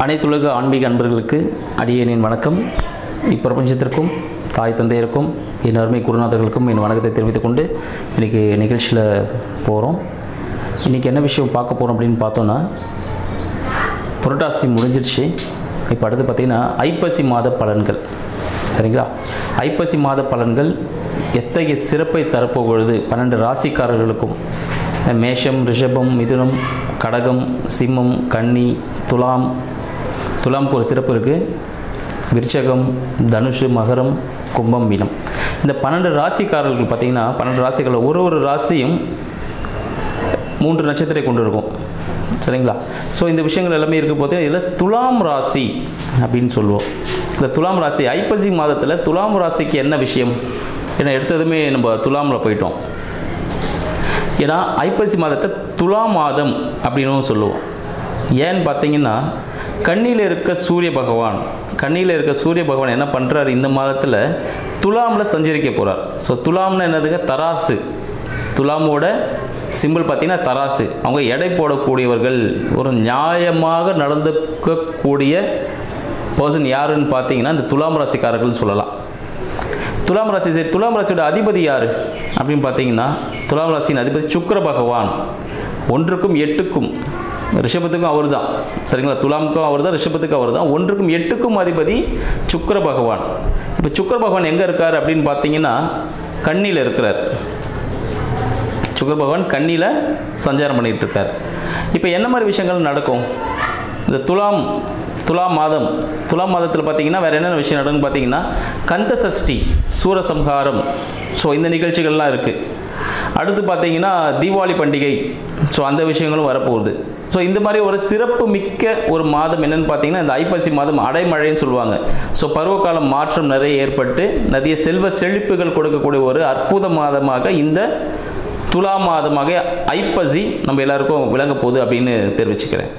அனைத்துலக ஆன்மீக அன்பர்களுக்கு அடியேனின் வணக்கம். இப்பிரபஞ்சத்திற்கும் தாய் தந்தையருக்கும் என் அருமை குருநாதர்களுக்கும் என் வணக்கத்தை தெரிவித்துக் கொண்டு இன்றைக்கி நிகழ்ச்சியில் போகிறோம். இன்றைக்கி என்ன விஷயம் பார்க்க போகிறோம் அப்படின்னு பார்த்தோன்னா, புரட்டாசி முடிஞ்சிருச்சு. இப்போ அடுத்து பார்த்திங்கன்னா ஐப்பசி மாத பலன்கள். சரிங்களா? ஐப்பசி மாத பலன்கள் எத்தகைய சிறப்பை தரப்போகிறது 12 ராசிக்காரர்களுக்கும். மேஷம், ரிஷபம், மிதுனம், கடகம், சிம்மம், கன்னி, துலாமுக்கு ஒரு சிறப்பு இருக்குது. விருச்சகம், தனுஷு, மகரம், கும்பம், மீனம். இந்த 12 ராசிக்காரர்கள் பார்த்திங்கன்னா 12 ராசிகளில் ஒரு ராசியும் 3 நட்சத்திரம் கொண்டு இருக்கும். சரிங்களா? ஸோ இந்த விஷயங்கள் எல்லாமே இருக்க போது இதில் துலாம் ராசி அப்படின்னு சொல்லுவோம். இந்த துலாம் ராசி ஐப்பசி மாதத்தில் துலாம் ராசிக்கு என்ன விஷயம்? ஏன்னா எடுத்ததுமே நம்ம துலாமில் போயிட்டோம். ஏன்னா ஐப்பசி மாதத்தை துலா மாதம் அப்படின்னு சொல்லுவோம். ஏன்னு பார்த்தீங்கன்னா, கண்ணியில் இருக்க சூரிய பகவான் என்ன பண்ணுறாரு, இந்த மாதத்தில் துலாமில் சஞ்சரிக்க போகிறார். ஸோ துலாம்னா என்னதுங்க? தராசு. துலாமோட சிம்பிள் பார்த்தீங்கன்னா தராசு. அவங்க எடை போடக்கூடியவர்கள், ஒரு நியாயமாக நடந்துக்கக்கூடிய பர்சன் யாருன்னு பார்த்தீங்கன்னா இந்த துலாம் ராசிக்காரர்கள் சொல்லலாம். துலாம் ராசியோட அதிபதி யார் அப்படின்னு பார்த்தீங்கன்னா, துலாம் ராசியின் அதிபதி சுக்கிர பகவான். 1க்கும் 8க்கும், ரிஷபத்துக்கும் அவர் தான். சரிங்களா? துலாமுக்கும் அவர் தான், ரிஷபத்துக்கும் அவர் தான். 1க்கும் 8க்கும் அதிபதி சுக்கிர பகவான். இப்போ சுக்கிர பகவான் எங்கே இருக்கார் அப்படின்னு பார்த்தீங்கன்னா, கன்னியில் இருக்கிறார். சுக்கிர பகவான் கன்னியில் சஞ்சாரம் பண்ணிகிட்டு இருக்கார். இப்போ என்ன மாதிரி விஷயங்கள் நடக்கும் இந்த துலாம் மாதத்தில் பார்த்தீங்கன்னா வேறு என்னென்ன விஷயம் நடக்குன்னு பார்த்தீங்கன்னா, கந்த சஷ்டி, சூரசம்ஹாரம், ஸோ இந்த நிகழ்ச்சிகள்லாம் இருக்குது. அடுத்து பார்த்தீங்கன்னா தீபாவளி பண்டிகை, ஸோ அந்த விஷயங்களும் வரப்போகுது. ஸோ இந்த மாதிரி ஒரு சிறப்பு மிக்க ஒரு மாதம் என்னென்னு பார்த்தீங்கன்னா இந்த ஐப்பசி மாதம் அடைமழைன்னு சொல்லுவாங்க. ஸோ பருவகாலம் மாற்றம் நிறைய ஏற்பட்டு நிறைய செல்வ செழிப்புகள் கொடுக்கக்கூடிய ஒரு அற்புத மாதமாக இந்த துலா மாதமாக ஐப்பசி நம்ம எல்லாருக்கும் விளங்க போகுது அப்படின்னு தெரிவிச்சுக்கிறேன்.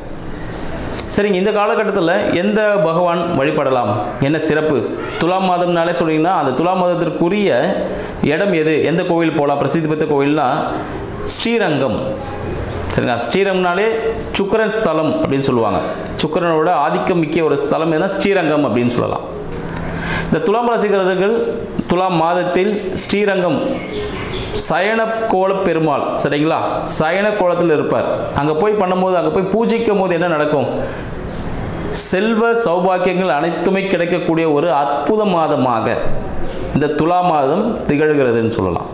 சரிங்க, இந்த காலகட்டத்தில் எந்த பகவான் வழிபடலாம், என்ன சிறப்பு? துலாம் மாதம்னாலே சொல்லிங்கன்னா அந்த துலாம் மாதத்திற்குரிய இடம் எது, எந்த கோவில் போகலாம்? பிரசித்தி பெற்ற கோவில்னா ஸ்ரீரங்கம். சரிங்களா? ஸ்ரீரங்கம்னாலே சுக்கிரன் ஸ்தலம் அப்படின்னு சொல்லுவாங்க. சுக்கிரனோட ஆதிக்கம் மிக்க ஒரு ஸ்தலம் எதுனா ஸ்ரீரங்கம் அப்படின்னு சொல்லலாம். இந்த துலாம் ராசிக்காரர்கள் துலாம் மாதத்தில் ஸ்ரீரங்கம் சயன கோல பெருமாள், சரிங்களா, சயன கோலத்தில் இருப்பார். அங்கே போய் பண்ணும்போது, அங்கே போய் பூஜிக்கும் போது என்ன நடக்கும்? செல்வ சௌபாக்கியங்கள் அனைத்துமே கிடைக்கக்கூடிய ஒரு அற்புத மாதமாக இந்த துலா மாதம் திகழ்கிறதுன்னு சொல்லலாம்.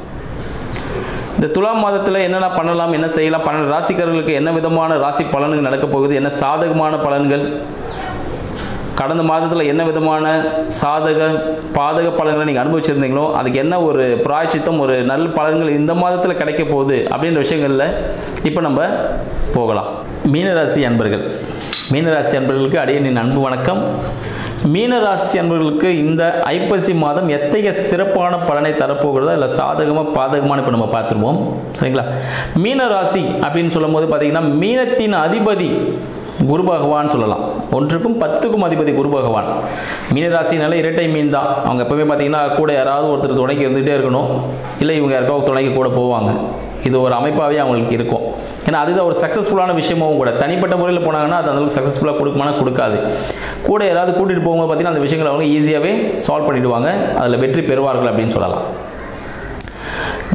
இந்த துலாம் மாதத்தில் என்னென்ன பண்ணலாம், என்ன செய்யலாம், 12 ராசிக்காரர்களுக்கு என்ன விதமான ராசி பலன்கள் நடக்க போகுது, என்ன சாதகமான பலன்கள், கடந்த மாதத்தில் என்ன விதமான பாதக பலன்களை நீங்கள் அனுபவிச்சிருந்தீங்களோ அதுக்கு என்ன ஒரு பிராயச்சித்தம், ஒரு நல்ல பலன்கள் இந்த மாதத்தில் கிடைக்க போகுது அப்படின்ற விஷயங்களில் இப்போ நம்ம போகலாம். மீனராசி அன்பர்களுக்கு அடியேனின் அன்பு வணக்கம். மீனராசி அன்பர்களுக்கு இந்த ஐப்பசி மாதம் எத்தகைய சிறப்பான பலனை தரப்போகிறதா இல்லை சாதகமாக பாதகமான இப்போ நம்ம பார்த்துருவோம். சரிங்களா? மீனராசி அப்படின்னு சொல்லும் போது பார்த்தீங்கன்னா மீனத்தின் அதிபதி குரு பகவான் சொல்லலாம். 1க்கும் 10க்கும் அதிபதி குரு பகவான். மீனராசினால இரட்டை மீன் தான். அவங்க எப்பவுமே பார்த்தீங்கன்னா கூட யாராவது ஒருத்தர் துணைக்கு இருந்துகிட்டே இருக்கணும், இல்லை இவங்க யாருக்காவது துணைக்கு கூட போவாங்க. இது ஒரு அமைப்பாகவே அவங்களுக்கு இருக்கும். ஏன்னா அதுதான் ஒரு சக்ஸஸ்ஃபுல்லான விஷயமும் கூட. தனிப்பட்ட முறையில் போனாங்கன்னா அது அந்தளவுக்கு சக்ஸஸ்ஃபுல்லாக கொடுக்காது. கூட யாராவது கூட்டிகிட்டு போகும்போது பார்த்தீங்கன்னா அந்த விஷயங்களை அவங்க ஈஸியாகவே சால்வ் பண்ணிவிடுவாங்க, அதில் வெற்றி பெறுவார்கள் அப்படின்னு சொல்லலாம்.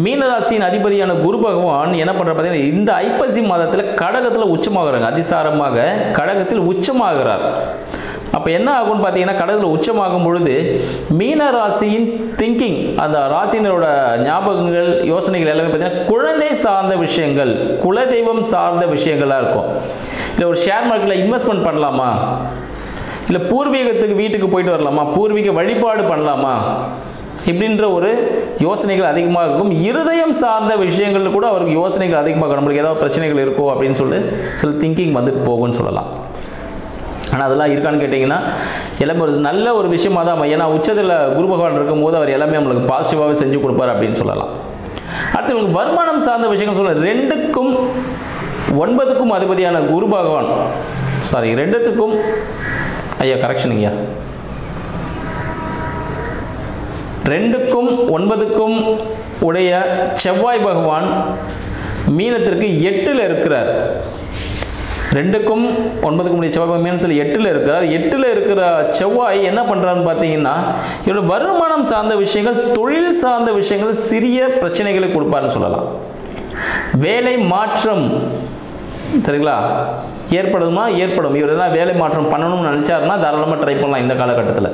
மீனராசியின் அதிபதியான குரு பகவான் என்ன பண்ணுற பார்த்தீங்கன்னா இந்த ஐப்பசி மாதத்தில் கடகத்தில் உச்சமாகறாங்க. அதிசாரமாக கடகத்தில் உச்சமாகிறார். அப்போ என்ன ஆகும்னு பார்த்தீங்கன்னா, கடகத்தில் உச்சமாகும் பொழுது மீனராசியின் திங்கிங், அந்த ராசினரோட ஞாபகங்கள், யோசனைகள் எல்லாமே பார்த்தீங்கன்னா குழந்தை சார்ந்த விஷயங்கள், குலதெய்வம் சார்ந்த விஷயங்களாக இருக்கும். இல்லை ஒரு ஷேர் மார்க்கெட்டில் இன்வெஸ்ட்மெண்ட் பண்ணலாமா, இல்லை பூர்வீகத்துக்கு வீட்டுக்கு போயிட்டு வரலாமா, பூர்வீக வழிபாடு பண்ணலாமா, இப்படின்ற ஒரு யோசனைகள் அதிகமாக இருக்கும். இருதயம் சார்ந்த விஷயங்கள் கூட அவருக்கு யோசனைகள் அதிகமாக, நம்மளுக்கு ஏதாவது பிரச்சனைகள் இருக்கோ அப்படின்னு சொல்லி சில திங்கிங் வந்துட்டு போகும்னு சொல்லலாம். ஆனால் அதெல்லாம் இருக்கான்னு கேட்டிங்கன்னா எல்லாமே ஒரு நல்ல ஒரு விஷயமாக தான். ஏன்னா உச்சத்தில் குரு பகவான் இருக்கும்போது அவர் எல்லாமே நம்மளுக்கு பாசிட்டிவாகவே செஞ்சு கொடுப்பார் அப்படின்னு சொல்லலாம். அடுத்து உங்களுக்கு வருமானம் சார்ந்த விஷயங்கள் சொல்ல 2க்கும் 9க்கும் அதிபதியான குரு பகவான், 2க்கும் கரெக்ஷனுங்கய்யா, 2க்கும் 9க்கும் உடைய செவ்வாய் பகவான் மீனத்திற்கு 8ல் இருக்கிறார். 2க்கும் 9க்கும் முடிய செவ்வாய் மீனத்தில் 8ல் இருக்கிறார். 8ல் இருக்கிற செவ்வாய் என்ன பண்ணுறான்னு பார்த்தீங்கன்னா, இவரோட வருமானம் சார்ந்த விஷயங்கள், தொழில் சார்ந்த விஷயங்கள் சிறிய பிரச்சனைகளை கொடுப்பாருன்னு சொல்லலாம். வேலை மாற்றம் சரிங்களா ஏற்படுமா? ஏற்படும். இவர் எல்லாம் வேலை மாற்றம் பண்ணணும்னு நினைச்சாருன்னா தாராளமாக ட்ரை பண்ணலாம் இந்த காலகட்டத்தில்.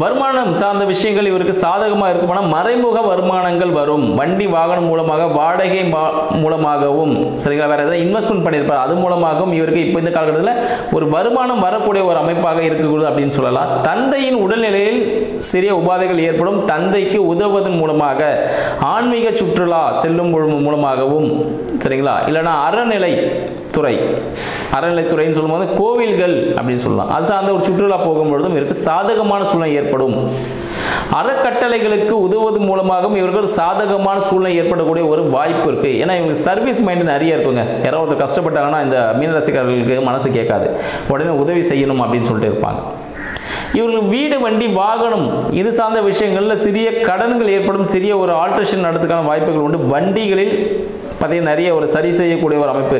வருமானம் சார்ந்த விஷயங்கள் இவருக்கு சாதகமாக இருக்குமானா மறைமுக வருமானங்கள் வரும். வண்டி வாகனம் மூலமாக, வாடகை மூலமாகவும் சரிங்களா, வேற ஏதாவது இன்வெஸ்ட்மெண்ட் பண்ணியிருப்பார், அது மூலமாகவும் இவருக்கு இப்போ இந்த காலகட்டத்தில் ஒரு வருமானம் வரக்கூடிய ஒரு அமைப்பாக இருக்கக்கூடாது அப்படின்னு சொல்லலாம். தந்தையின் உடல்நிலையில் சிறிய உபாதைகள் ஏற்படும். தந்தைக்கு உதவுவதன் மூலமாக, ஆன்மீக சுற்றுலா செல்லும் மூலமாகவும் சரிங்களா, இல்லைனா அறநிலைத்துறைன்னு சொல்லும்போது கோவில்கள் அப்படின்னு சொல்லலாம், அது சார்ந்த ஒரு சுற்றுலா போகும்பொழுதும் இவருக்கு சாதகமான சூழ்நிலை ஏற்படும். அறக்கட்டளைகளுக்கு உதவுவது மூலமாகவும் இவர்கள் சாதகமான சூழ்நிலை ஏற்படக்கூடிய ஒரு வாய்ப்பு இருக்கு. ஏன்னா இவங்க சர்வீஸ் மைண்ட் நிறைய இருக்குங்க. யாராவது ஒருத்தர் கஷ்டப்பட்டாங்கன்னா இந்த மீனராசிக்காரர்களுக்கு மனசு கேட்காது, உடனே உதவி செய்யணும் அப்படின்னு சொல்லிட்டு இருப்பாங்க. இவர்கள் வீடு, வண்டி, வாகனம் இது சார்ந்த விஷயங்களில் சிறிய கடன்கள் ஏற்படும். சிறிய ஒரு ஆல்ட்ரேஷன் நடத்துக்கான வாய்ப்புகள் உண்டு. வண்டிகளில் பார்த்தீங்கன்னா நிறைய ஒரு சரி செய்யக்கூடிய ஒரு அமைப்பு.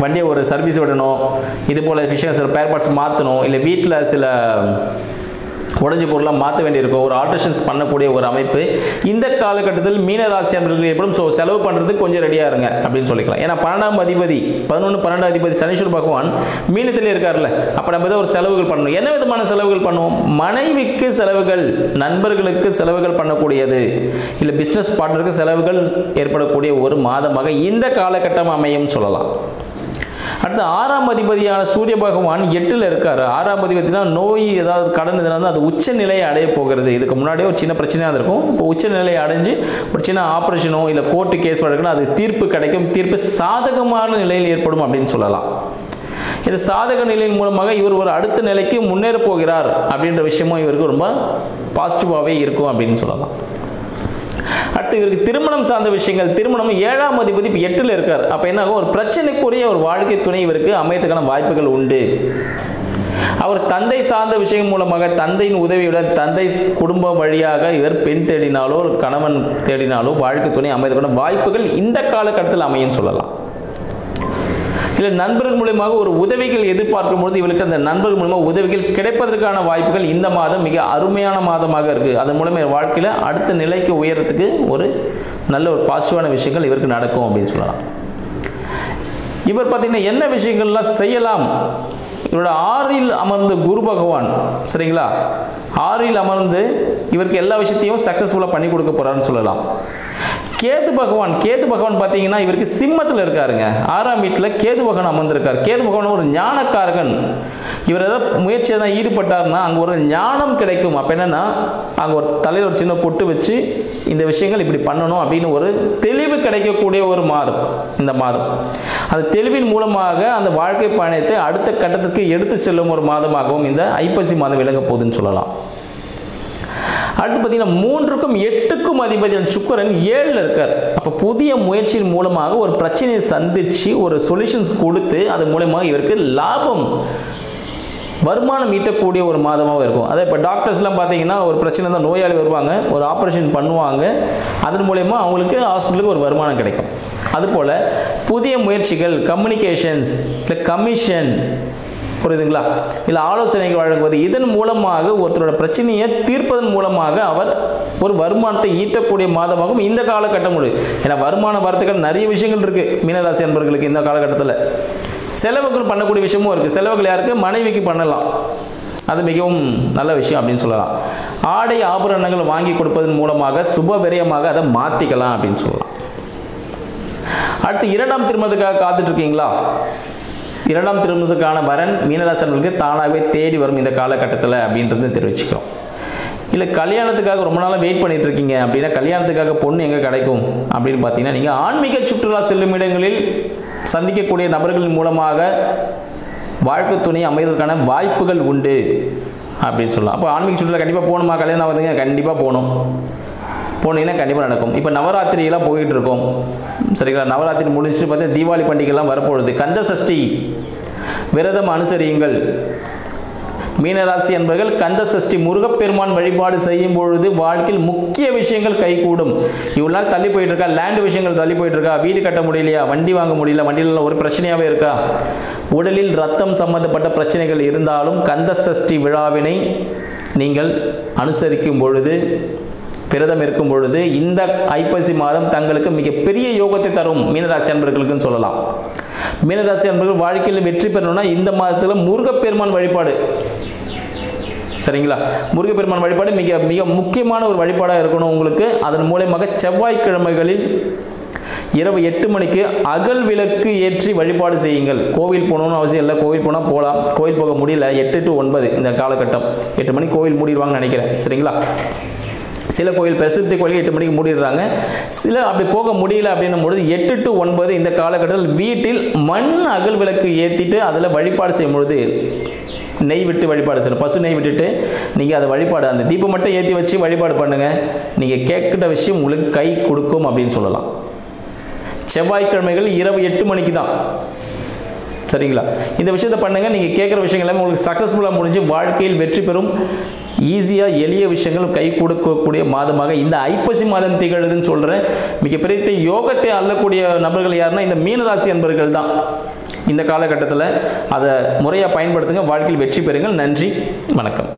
வண்டியை ஒரு சர்வீஸ் விடணும், இது போல் விஷயம், சில ஸ்பேர் பார்ட்ஸ் மாற்றணும், இல்லை வீட்டில் சில உடஞ்சி பொருளாக மாற்ற வேண்டியிருக்கும், ஒரு ஆல்ட்ரேஷன்ஸ் பண்ணக்கூடிய ஒரு அமைப்பு இந்த காலகட்டத்தில் மீனராசி அன்பர்களுக்கு ஏற்படும். ஸோ செலவு பண்ணுறதுக்கு கொஞ்சம் ரெடியாக இருங்க அப்படின்னு சொல்லிக்கலாம். ஏன்னா 12ஆம் அதிபதி 12 அதிபதி சனீஸ்வர பகவான் மீனத்திலே இருக்கார்ல, அப்போ நம்ம ஏதோ ஒரு செலவுகள் பண்ணணும். என்ன விதமான செலவுகள் பண்ணுவோம்? மனைவிக்கு செலவுகள், நண்பர்களுக்கு செலவுகள் பண்ணக்கூடியது, இல்லை பிஸ்னஸ் பார்ட்னருக்கு செலவுகள் ஏற்படக்கூடிய ஒரு மாதமாக இந்த காலகட்டம் அமையும் சொல்லலாம். அடுத்து 6ஆம் அதிபதியான சூரிய பகவான் 8ல் இருக்காரு. 6ஆம் அதிபதினா நோய், ஏதாவது கடன் இதனால் அது உச்ச நிலையை அடைய போகிறது. இதுக்கு முன்னாடியே ஒரு சின்ன பிரச்சனையாக இருக்கும், இப்போ உச்ச நிலையை அடைஞ்சு ஒரு சின்ன ஆப்ரேஷனோ இல்லை கோர்ட்டு கேஸ் வழக்குனா அது தீர்ப்பு கிடைக்கும். தீர்ப்பு சாதகமான நிலையில் ஏற்படும் அப்படின்னு சொல்லலாம். இந்த சாதக நிலையின் மூலமாக இவர் ஒரு அடுத்த நிலைக்கு முன்னேற போகிறார் அப்படின்ற விஷயமும் இவருக்கு ரொம்ப பாசிட்டிவாகவே இருக்கும் அப்படின்னு சொல்லலாம். அடுத்து இவருக்கு திருமணம் சார்ந்த விஷயங்கள். திருமணம் 7ஆம் அதிபதி 8ல் இருக்கார். அப்போ என்ன ஆகும்? ஒரு பிரச்சனைக்குரிய ஒரு வாழ்க்கை துணை இவருக்கு அமையத்துக்கான வாய்ப்புகள் உண்டு. அவர் தந்தை சார்ந்த விஷயம் மூலமாக, தந்தையின் உதவியுடன், தந்தை குடும்பம் வழியாக இவர் பெண் தேடினாலோ கணவன் தேடினாலோ வாழ்க்கை துணை அமையத்துக்கான வாய்ப்புகள் இந்த காலகட்டத்தில் அமையும் சொல்லலாம். இல்லை நண்பர்கள் மூலமாக ஒரு உதவிகள் எதிர்பார்க்கும் பொழுது இவருக்கு அந்த நண்பர்கள் மூலமாக உதவிகள் கிடைப்பதற்கான வாய்ப்புகள் இந்த மாதம் மிக அருமையான மாதமாக இருக்குது. அதன் மூலமாக வாழ்க்கையில் அடுத்த நிலைக்கு உயரத்துக்கு ஒரு நல்ல ஒரு பாசிட்டிவான விஷயங்கள் இவருக்கு நடக்கும் அப்படின்னு சொல்லலாம். இவர் பார்த்தீங்கன்னா என்ன விஷயங்கள்லாம் செய்யலாம்? இவரோட 6ல் அமர்ந்த குரு பகவான் சரிங்களா, 6ல் அமர்ந்து இவருக்கு எல்லா விஷயத்தையும் சக்ஸஸ்ஃபுல்லாக பண்ணி கொடுக்க போகிறாருன்னு சொல்லலாம். கேது பகவான் பார்த்தீங்கன்னா இவருக்கு சிம்மத்தில் இருக்காருங்க. 6ஆம் வீட்டில் கேது பகவான் அமர்ந்திருக்கார். கேது பகவான் ஒரு ஞானக்காரகன். இவர் ஏதாவது முயற்சியை தான் ஈடுபட்டார்னா அங்கே ஒரு ஞானம் கிடைக்கும். அப்போ என்னன்னா, அங்கே ஒரு தலையில் ஒரு சின்ன பொட்டு வச்சு இந்த விஷயங்கள் இப்படி பண்ணணும் அப்படின்னு ஒரு தெளிவு கிடைக்கக்கூடிய ஒரு மாதம் இந்த மாதம். அந்த தெளிவின் மூலமாக அந்த வாழ்க்கை பயணத்தை அடுத்த கட்டத்திற்கு எடுத்து செல்லும் ஒரு மாதமாகவும் இந்த ஐப்பசி மாதம் விளங்க போகுதுன்னு சொல்லலாம். அடுத்து பார்த்தீங்கன்னா 3க்கும் 8க்கும் அதிபதியான சுக்கிரன் 7ல் இருக்கார். அப்போ புதிய முயற்சியின் மூலமாக ஒரு பிரச்சனையை சந்தித்து ஒரு சொல்யூஷன்ஸ் கொடுத்து அது மூலமாக இவருக்கு லாபம், வருமானம் ஈட்டக்கூடிய ஒரு மாதமாக இருக்கும். அதே இப்போ டாக்டர்ஸ்லாம் பார்த்தீங்கன்னா ஒரு பிரச்சனை தான், நோயாளி வருவாங்க, ஒரு ஆப்ரேஷன் பண்ணுவாங்க, அதன் மூலயமா அவங்களுக்கு ஹாஸ்பிட்டலுக்கு ஒரு வருமானம் கிடைக்கும். அதுபோல் புதிய முயற்சிகள், கம்யூனிகேஷன்ஸ், இல்லை கமிஷன், புரியுதுங்களா, இல்லை ஆலோசனைகள் வழங்குவது, இதன் மூலமாக ஒருத்தரோட பிரச்சனையை தீர்ப்பதன் மூலமாக அவர் ஒரு வருமானத்தை ஈட்டக்கூடிய மாதமாகவும் இந்த காலகட்டம் உண்டு. ஏன்னா வருமான வார்த்தைகள் நிறைய விஷயங்கள் இருக்குது மீனராசி அன்பர்களுக்கு இந்த காலகட்டத்தில். செலவுகள் பண்ணக்கூடிய விஷயமும் இருக்குது. செலவுகள் யாருக்கு? மனைவிக்கு பண்ணலாம், அது மிகவும் நல்ல விஷயம் அப்படின்னு சொல்லலாம். ஆடை ஆபரணங்கள் வாங்கி கொடுப்பதன் மூலமாக சுப விரயமாக அதை மாற்றிக்கலாம் அப்படின்னு சொல்லலாம். அடுத்து 2ஆம் திருமணத்துக்காக காத்துட்டு இருக்கீங்களா? 2ஆம் திருமணத்துக்கான வரன் மீனராசினர்களுக்கு தானாகவே தேடி வரும் இந்த காலகட்டத்தில் அப்படின்றது தெரிவிச்சுக்கிறோம். இல்லை கல்யாணத்துக்காக ரொம்ப நாளாக வெயிட் பண்ணிட்டு இருக்கீங்க அப்படின்னா, கல்யாணத்துக்காக பொண்ணு எங்கே கிடைக்கும் அப்படின்னு பார்த்தீங்கன்னா, நீங்கள் ஆன்மீக சுற்றுலா செல்லும் இடங்களில் சந்திக்கக்கூடிய நபர்களின் மூலமாக வாழ்க்கை துணை அமைவதற்கான வாய்ப்புகள் உண்டு அப்படின்னு சொல்லலாம். அப்போ ஆன்மீக சுற்றுலா கண்டிப்பாக போகணுமா? கல்யாணம் ஆகுதுங்க, கண்டிப்பாக போனீங்கன்னா கண்டிப்பாக நடக்கும். இப்போ நவராத்திரியெல்லாம் போயிட்டு இருக்கோம் சரிங்களா. நவராத்திரி முடிச்சுட்டு பார்த்தீங்கன்னா தீபாவளி பண்டிகைலாம் வரப்போகுது. கந்த சஷ்டி விரதம் அனுசரியுங்கள். மீனராசி என்பவர்கள் கந்த சஷ்டி முருகப்பெருமான் வழிபாடு செய்யும் பொழுது வாழ்க்கையில் முக்கிய விஷயங்கள் கைகூடும். இவ்வளவு நாள் தள்ளி போயிட்டு இருக்கா, லேண்ட் விஷயங்கள் தள்ளி போயிட்டு இருக்கா, வீடு கட்ட முடியலையா, வண்டி வாங்க முடியல, வண்டியில் ஒரு பிரச்சனையாவே இருக்கா, உடலில் ரத்தம் சம்பந்தப்பட்ட பிரச்சனைகள் இருந்தாலும் கந்த சஷ்டி விழாவினை நீங்கள் அனுசரிக்கும் பொழுது, விரதம் இருக்கும் பொழுது இந்த ஐப்பசி மாதம் தங்களுக்கு மிகப்பெரிய யோகத்தை தரும் மீனராசி அன்பர்களுக்குன்னு சொல்லலாம். மீனராசி அன்பர்கள் வாழ்க்கையில் வெற்றி பெறணும்னா இந்த மாதத்தில் முருகப்பெருமான் வழிபாடு, சரிங்களா, முருகப்பெருமான் வழிபாடு மிக மிக முக்கியமான ஒரு வழிபாடாக இருக்கணும் உங்களுக்கு. அதன் மூலமாக செவ்வாய்க்கிழமைகளில் இரவு 8 மணிக்கு அகல் விளக்கு ஏற்றி வழிபாடு செய்யுங்கள். கோவில் போகணும்னு அவசியம் இல்லை, கோவில் போனால் போகலாம், கோவில் போக முடியல 8 to 9 இந்த காலகட்டம், 8 மணிக்கு கோவில் மூடிடுவாங்கன்னு நினைக்கிறேன், சரிங்களா. சில கோயில் பிரசித்தி கோயில் 8 மணிக்கு மூடிடுறாங்க, சில அப்படி போக முடியல அப்படின்னும் பொழுது 8 to 9 இந்த காலகட்டத்தில் வீட்டில் மண் அகல் விளக்கு ஏற்றிட்டு அதில் வழிபாடு செய்யும் பொழுது நெய் விட்டு வழிபாடு செய்யணும், பசு நெய் விட்டுட்டு நீங்கள் அதை வழிபாடு அந்த தீபம் மட்டும் ஏற்றி வச்சு வழிபாடு பண்ணுங்கள். நீங்கள் கேட்குற விஷயம் உங்களுக்கு கை கொடுக்கும் அப்படின்னு சொல்லலாம். செவ்வாய்க்கிழமைகள் இரவு 8 மணிக்கு தான், சரிங்களா. இந்த விஷயத்தை பண்ணுங்கள், நீங்கள் கேட்குற விஷயங்கள் எல்லாமே உங்களுக்கு சக்ஸஸ்ஃபுல்லாக முடிஞ்சு வாழ்க்கையில் வெற்றி பெறும். ஈஸியாக எளிய விஷயங்கள் கை கொடுக்கக்கூடிய மாதமாக இந்த ஐப்பசி மாதம் திகழுதுன்னு சொல்கிறேன். மிகப்பெரிய யோகத்தை அள்ளக்கூடிய நபர்கள் யாருன்னா இந்த மீனராசி அன்பர்கள் தான். இந்த காலகட்டத்தில் அதை முறையாக பயன்படுத்துங்க, வாழ்க்கையில் வெற்றி பெறுங்கள். நன்றி, வணக்கம்.